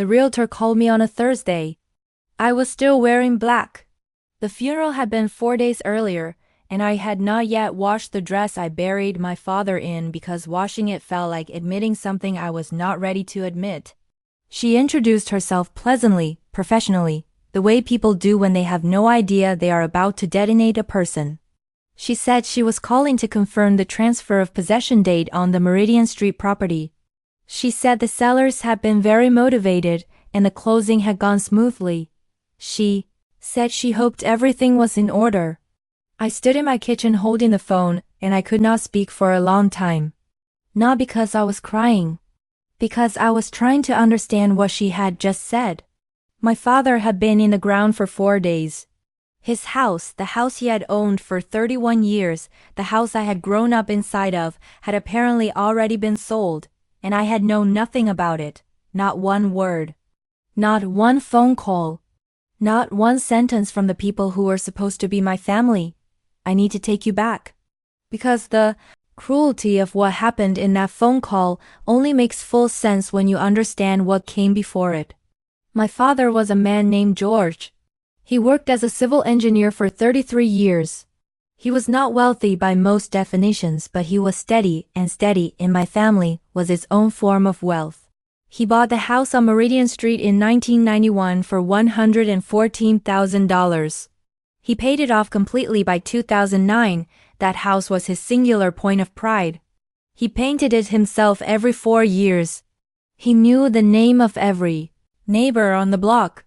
The realtor called me on a Thursday. I was still wearing black. The funeral had been 4 days earlier, and I had not yet washed the dress I buried my father in because washing it felt like admitting something I was not ready to admit. She introduced herself pleasantly, professionally, the way people do when they have no idea they are about to detonate a person. She said she was calling to confirm the transfer of possession date on the Meridian Street property. She said the sellers had been very motivated and the closing had gone smoothly. She said she hoped everything was in order. I stood in my kitchen holding the phone, and I could not speak for a long time. Not because I was crying. Because I was trying to understand what she had just said. My father had been in the ground for 4 days. His house, the house he had owned for 31 years, the house I had grown up inside of, had apparently already been sold, and I had known nothing about it, not one word. Not one phone call. Not one sentence from the people who were supposed to be my family. I need to take you back. Because the cruelty of what happened in that phone call only makes full sense when you understand what came before it. My father was a man named George. He worked as a civil engineer for 33 years. He was not wealthy by most definitions, but he was steady, and steady in my family was its own form of wealth. He bought the house on Meridian Street in 1991 for $114,000. He paid it off completely by 2009. That house was his singular point of pride. He painted it himself every 4 years. He knew the name of every neighbor on the block.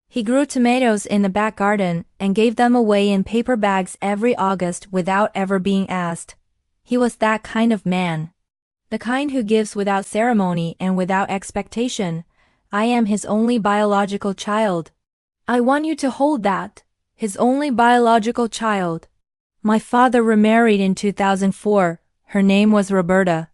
He grew tomatoes in the back garden and gave them away in paper bags every August without ever being asked. He was that kind of man. The kind who gives without ceremony and without expectation. I am his only biological child. I want you to hold that. His only biological child. My father remarried in 2004. Her name was Roberta.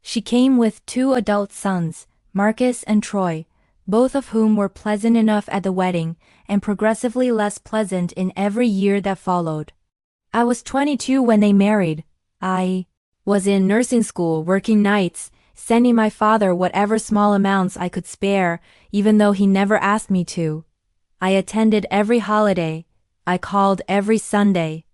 She came with 2 adult sons, Marcus and Troy, both of whom were pleasant enough at the wedding and progressively less pleasant in every year that followed. I was 22 when they married. I was in nursing school working nights, sending my father whatever small amounts I could spare, even though he never asked me to. I attended every holiday. I called every Sunday.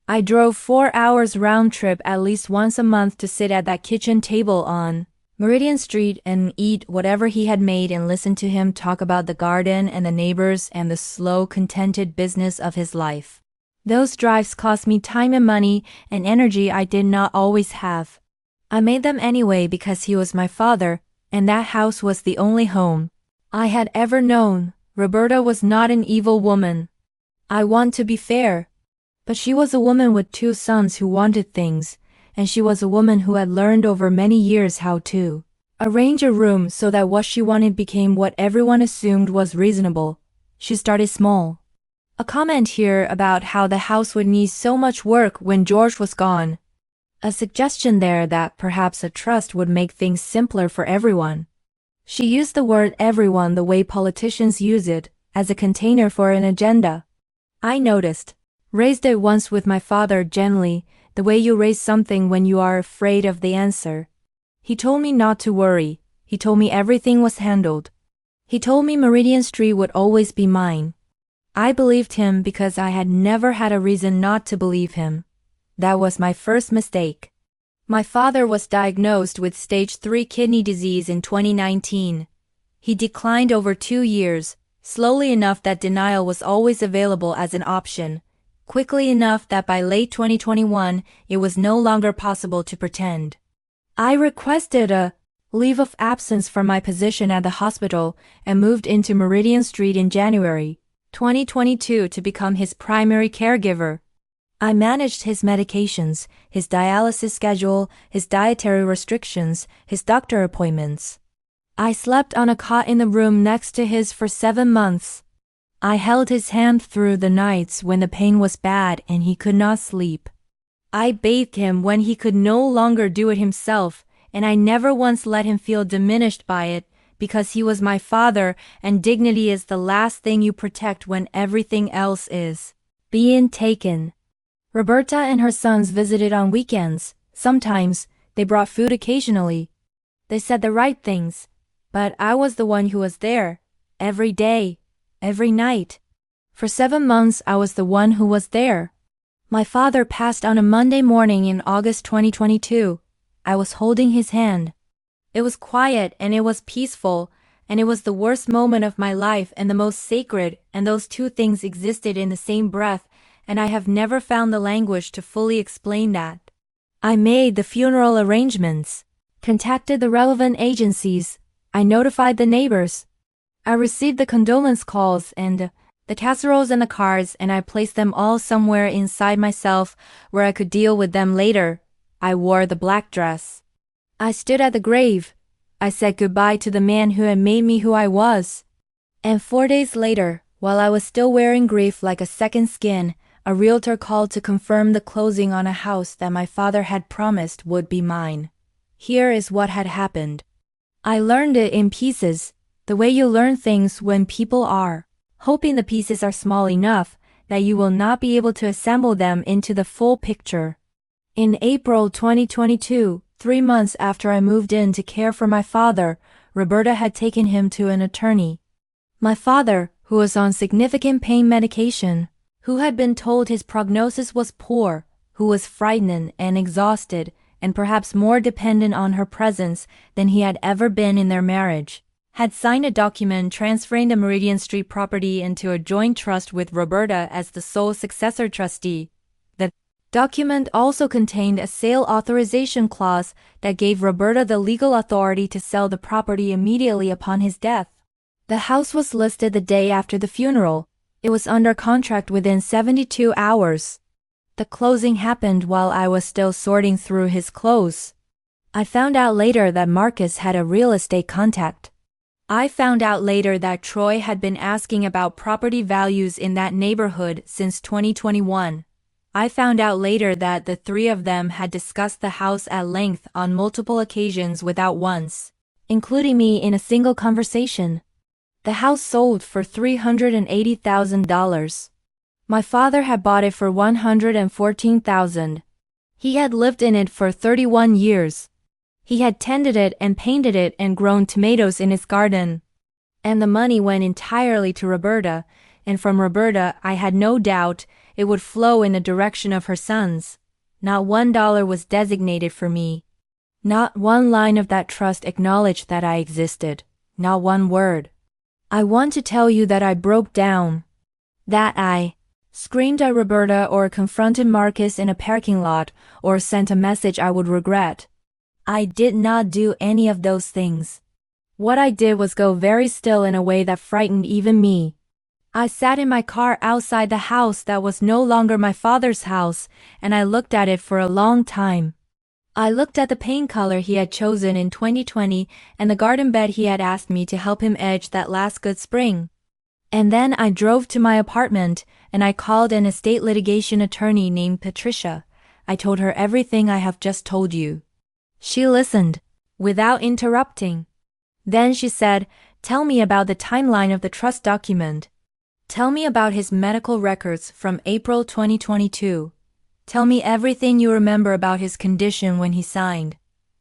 I drove 4 hours round trip at least once a month to sit at that kitchen table on Meridian Street and eat whatever he had made and listen to him talk about the garden and the neighbors and the slow, contented business of his life. Those drives cost me time and money and energy I did not always have. I made them anyway because he was my father, and that house was the only home I had ever known. Roberta was not an evil woman. I want to be fair. But she was a woman with 2 sons who wanted things, and she was a woman who had learned over many years how to arrange a room so that what she wanted became what everyone assumed was reasonable. She started small. A comment here about how the house would need so much work when George was gone. A suggestion there that perhaps a trust would make things simpler for everyone. She used the word everyone the way politicians use it, as a container for an agenda. I noticed. Raised it once with my father gently, the way you raise something when you are afraid of the answer. He told me not to worry. He told me everything was handled. He told me Meridian Street would always be mine. I believed him because I had never had a reason not to believe him. That was my first mistake. My father was diagnosed with stage 3 kidney disease in 2019. He declined over 2 years, slowly enough that denial was always available as an option, quickly enough that by late 2021 it was no longer possible to pretend. I requested a leave of absence from my position at the hospital and moved into Meridian Street in January 2022 to become his primary caregiver. I managed his medications, his dialysis schedule, his dietary restrictions, his doctor appointments. I slept on a cot in the room next to his for 7 months. I held his hand through the nights when the pain was bad and he could not sleep. I bathed him when he could no longer do it himself, and I never once let him feel diminished by it, because he was my father, and dignity is the last thing you protect when everything else is being taken. Roberta and her sons visited on weekends. Sometimes they brought food occasionally. They said the right things, but I was the one who was there, every day, every night. For 7 months I was the one who was there. My father passed on a Monday morning in August 2022. I was holding his hand. It was quiet and it was peaceful, and it was the worst moment of my life and the most sacred, and those two things existed in the same breath, and I have never found the language to fully explain that. I made the funeral arrangements, contacted the relevant agencies, I notified the neighbors. I received the condolence calls and the casseroles and the cards, and I placed them all somewhere inside myself where I could deal with them later. I wore the black dress. I stood at the grave. I said goodbye to the man who had made me who I was. And 4 days later, while I was still wearing grief like a second skin, a realtor called to confirm the closing on a house that my father had promised would be mine. Here is what had happened. I learned it in pieces, the way you learn things when people are, hoping the pieces are small enough that you will not be able to assemble them into the full picture. In April 2022, 3 months after I moved in to care for my father, Roberta had taken him to an attorney. My father, who was on significant pain medication, who had been told his prognosis was poor, who was frightened and exhausted, and perhaps more dependent on her presence than he had ever been in their marriage, had signed a document transferring the Meridian Street property into a joint trust with Roberta as the sole successor trustee. The document also contained a sale authorization clause that gave Roberta the legal authority to sell the property immediately upon his death. The house was listed the day after the funeral. It was under contract within 72 hours. The closing happened while I was still sorting through his clothes. I found out later that Marcus had a real estate contact. I found out later that Troy had been asking about property values in that neighborhood since 2021. I found out later that the three of them had discussed the house at length on multiple occasions without once, including me in a single conversation. The house sold for $380,000. My father had bought it for $114,000. He had lived in it for 31 years. He had tended it and painted it and grown tomatoes in his garden. And the money went entirely to Roberta, and from Roberta I had no doubt it would flow in the direction of her sons. Not $1 was designated for me. Not one line of that trust acknowledged that I existed. Not one word. I want to tell you that I broke down. That I screamed at Roberta or confronted Marcus in a parking lot or sent a message I would regret. I did not do any of those things. What I did was go very still in a way that frightened even me. I sat in my car outside the house that was no longer my father's house, and I looked at it for a long time. I looked at the paint color he had chosen in 2020 and the garden bed he had asked me to help him edge that last good spring. And then I drove to my apartment and I called an estate litigation attorney named Patricia. I told her everything I have just told you. She listened, without interrupting. Then she said, "Tell me about the timeline of the trust document. Tell me about his medical records from April 2022. Tell me everything you remember about his condition when he signed."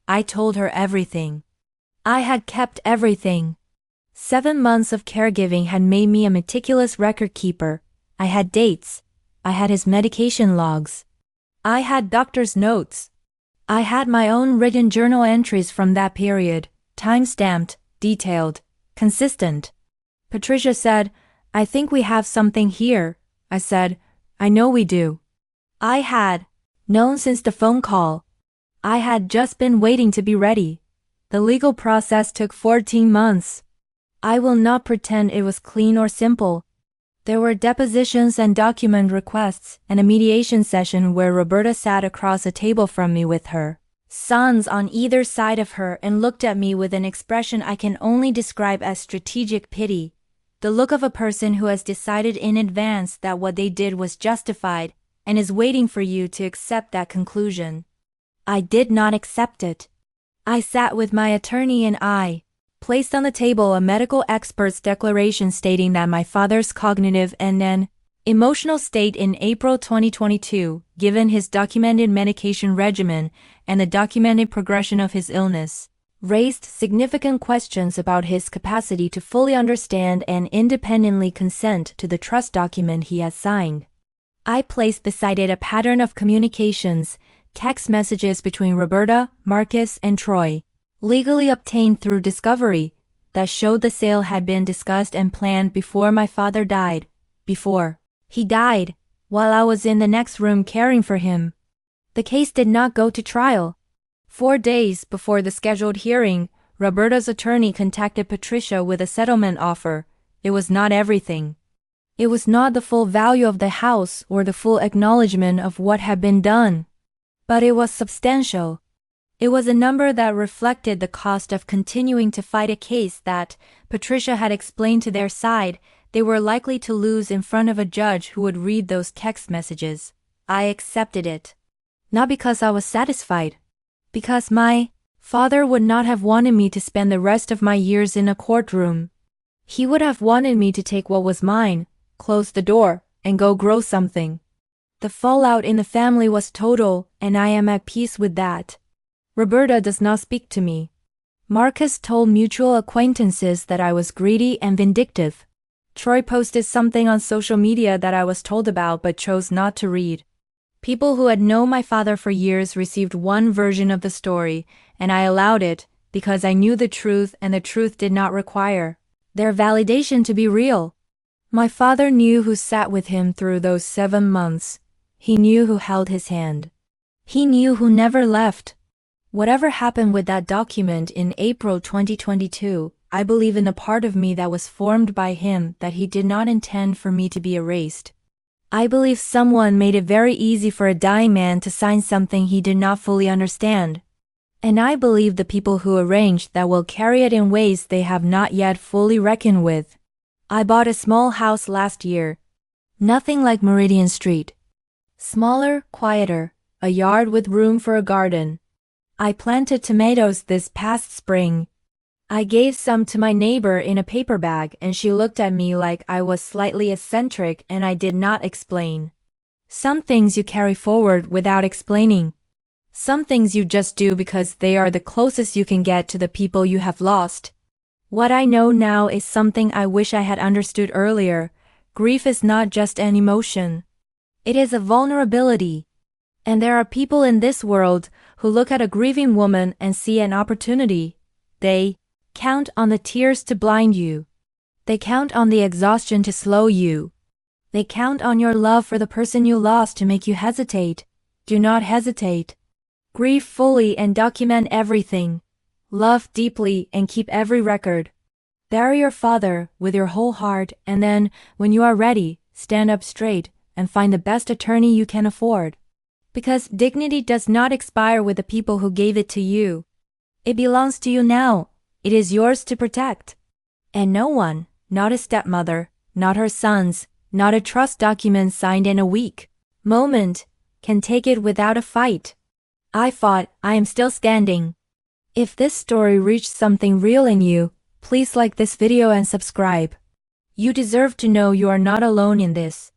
I told her everything. I had kept everything. 7 months of caregiving had made me a meticulous record keeper. I had dates. I had his medication logs. I had doctor's notes. I had my own written journal entries from that period, time-stamped, detailed, consistent. Patricia said, "I think we have something here." I said, "I know we do." I had known since the phone call. I had just been waiting to be ready. The legal process took 14 months. I will not pretend it was clean or simple. There were depositions and document requests and a mediation session where Roberta sat across a table from me with her sons on either side of her and looked at me with an expression I can only describe as strategic pity. The look of a person who has decided in advance that what they did was justified and is waiting for you to accept that conclusion. I did not accept it. I sat with my attorney and I placed on the table a medical expert's declaration stating that my father's cognitive and then emotional state in April 2022, given his documented medication regimen and the documented progression of his illness, raised significant questions about his capacity to fully understand and independently consent to the trust document he had signed. I placed beside it a pattern of communications, text messages between Roberta, Marcus, and Troy, legally obtained through discovery, that showed the sale had been discussed and planned before my father died. Before he died, while I was in the next room caring for him. The case did not go to trial. 4 days before the scheduled hearing, Roberta's attorney contacted Patricia with a settlement offer. It was not everything. It was not the full value of the house or the full acknowledgement of what had been done. But it was substantial. It was a number that reflected the cost of continuing to fight a case that, Patricia had explained to their side, they were likely to lose in front of a judge who would read those text messages. I accepted it. Not because I was satisfied. Because my father would not have wanted me to spend the rest of my years in a courtroom. He would have wanted me to take what was mine, close the door, and go grow something. The fallout in the family was total, and I am at peace with that. Roberta does not speak to me. Marcus told mutual acquaintances that I was greedy and vindictive. Troy posted something on social media that I was told about but chose not to read. People who had known my father for years received one version of the story, and I allowed it, because I knew the truth and the truth did not require their validation to be real. My father knew who sat with him through those 7 months. He knew who held his hand. He knew who never left. Whatever happened with that document in April 2022, I believe in a part of me that was formed by him that he did not intend for me to be erased. I believe someone made it very easy for a dying man to sign something he did not fully understand. And I believe the people who arranged that will carry it in ways they have not yet fully reckoned with. I bought a small house last year. Nothing like Meridian Street. Smaller, quieter, a yard with room for a garden. I planted tomatoes this past spring. I gave some to my neighbor in a paper bag and she looked at me like I was slightly eccentric and I did not explain. Some things you carry forward without explaining. Some things you just do because they are the closest you can get to the people you have lost. What I know now is something I wish I had understood earlier. Grief is not just an emotion. It is a vulnerability. And there are people in this world who look at a grieving woman and see an opportunity. They count on the tears to blind you. They count on the exhaustion to slow you. They count on your love for the person you lost to make you hesitate. Do not hesitate. Grieve fully and document everything. Love deeply and keep every record. Bury your father with your whole heart and then, when you are ready, stand up straight and find the best attorney you can afford. Because dignity does not expire with the people who gave it to you. It belongs to you now. It is yours to protect. And no one, not a stepmother, not her sons, not a trust document signed in a week, moment, can take it without a fight. I fought, I am still standing. If this story reached something real in you, please like this video and subscribe. You deserve to know you are not alone in this.